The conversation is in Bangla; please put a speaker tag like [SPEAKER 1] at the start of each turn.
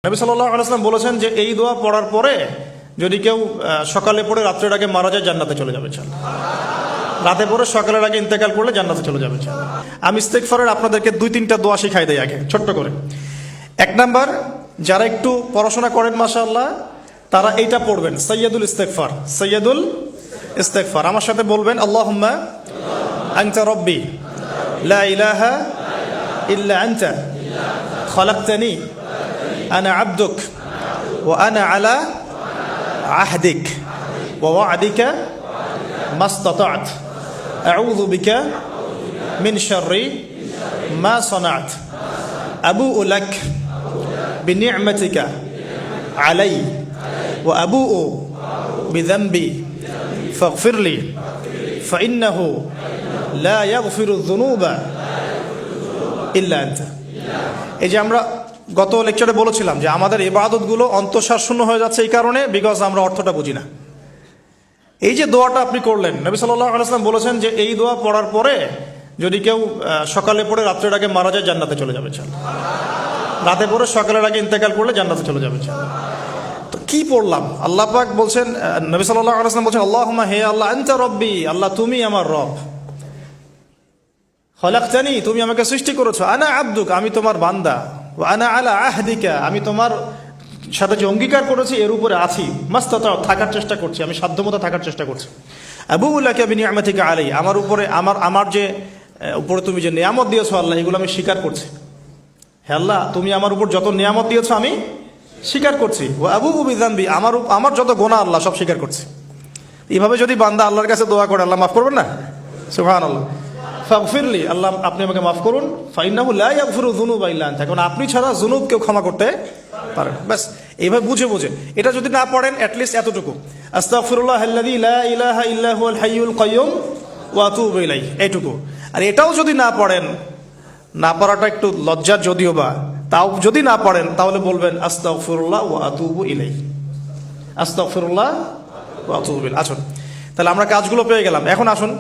[SPEAKER 1] নবী সাল্লাল্লাহু আলাইহি ওয়াসাল্লাম বলেছেন যে এই দোয়া পড়ার পরে যদি কেউ সকালে পড়ে রাত্রের আগে মারা যায় জান্নাতে চলে যাবে ইনশাআল্লাহ। রাতে পড়ে সকালের আগে ইন্তেকাল করলে জান্নাতে চলে যাবে ইনশাআল্লাহ। আমি ইস্তেগফারের আপনাদেরকে 2-3টা দোয়া শিখাই দেই আগে ছোট্ট করে। এক নাম্বার, যারা একটু পড়াশোনা করেন মাশাআল্লাহ তারা এইটা পড়বেন, সাইয়্যিদুল ইস্তেগফার। সাইয়্যিদুল ইস্তেগফার আমার সাথে বলবেন, আল্লাহুম্মা আনতা রাব্বি লা ইলাহা ইল্লা আনতা খালাকতানি আনা আবদুক ওয়া আনা আলা আহদিক ওয়া ওয়া'দিকা মাস্তাতা'ত আউযু বিকা মিন শাররি মা সানা'ত আবু'ু লাক বিনি'মাতিকা আলাই ওয়া আবু'ু বিযানবি ফাগফিরলি ফাইন্নাহু লা ইয়াগফিরু যুনুবা ইল্লা আনতা। এই যে আমরা গত লেকচারে বলেছিলাম যে আমাদের ইবাদতগুলো অন্তঃসার শূন্য হয়ে যাচ্ছে এই কারণে, বিকজ আমরা অর্থটা বুঝি না। এই যে দোয়াটা আপনি করলেন, নবী সাল্লাল্লাহু আলাইহি ওয়াসাল্লাম বলেছেন যে এই দোয়া পড়ার পরে যদি কেউ সকালে পড়ে রাত্রের আগে মারা যায় জান্নাতে চলে যাবে ইনশাআল্লাহ। রাতে পড়ে সকালের আগে ইন্তেকাল করলে জান্নাতে চলে যাবে ইনশাআল্লাহ। তো কি পড়লাম? আল্লাহ পাক বলছেন, নবী সাল্লাল্লাহু আলাইহি ওয়াসাল্লাম বলছেন, আল্লাহুম্মা হে আল্লাহ আনতা রাব্বি, আল্লাহ তুমি আমার রব, খালাকতানি তুমি আমাকে সৃষ্টি করেছো, আনা আবদুক আমি তোমার বান্দা, ওয়া আনা আলা আহদিকা আমি তোমার সাথে যে অঙ্গীকার করেছি এর উপরে আছি, মাস্তাতা থাকার চেষ্টা করছি, আমি সাধ্যমতো থাকার চেষ্টা করছি। আবু'ু লাকা বিনি'মাতিকা আলাই আমার উপরে আমার যে উপরে তুমি যে নিয়ামত দিয়েছো আল্লাহ, এগুলো আমি স্বীকার করছি। হে আল্লাহ তুমি আমার উপর যত নিয়ামত দিয়েছো আমি স্বীকার করছি। ওয়া আবু'ু বিযানবি আমার যত গুনাহ আল্লাহ সব স্বীকার করছি। এইভাবে যদি বান্দা আল্লাহর কাছে দোয়া করে, আল্লাহ মাফ করবেন না? সুবহানাল্লাহ। ফাগফিরলি আল্লাহ আপনি আমাকে মাফ করুন, ফাইন্নাহু লা ইয়াগফিরু যুনুবা ইল্লা আনতা কারণ আপনি ছাড়া যুনুব কেউ ক্ষমা করতে পারেন। ব্যাস এইভাবে বুঝে বুঝে, এটা যদি না পড়েন অ্যাটলিস্ট এতটুকু, আস্তাগফিরুল্লাহাল্লাযী লা ইলাহা ইল্লা হুয়াল হাইয়ুল কাইয়্যুম ওয়া আতুবু ইলাইহি, এইটুকু। আর এটাও যদি না পড়েন, না পড়াটা একটু লজ্জার যদিও বা, তাও যদি না পড়েন তাহলে বলবেন আস্তাগফিরুল্লাহ ওয়া আতুবু ইলাইহি, আস্তাগফিরুল্লাহ ওয়া আতুবু ইলাইহি। আসুন তাহলে আমরা কাজগুলো পেয়ে গেলাম। এখন আসুন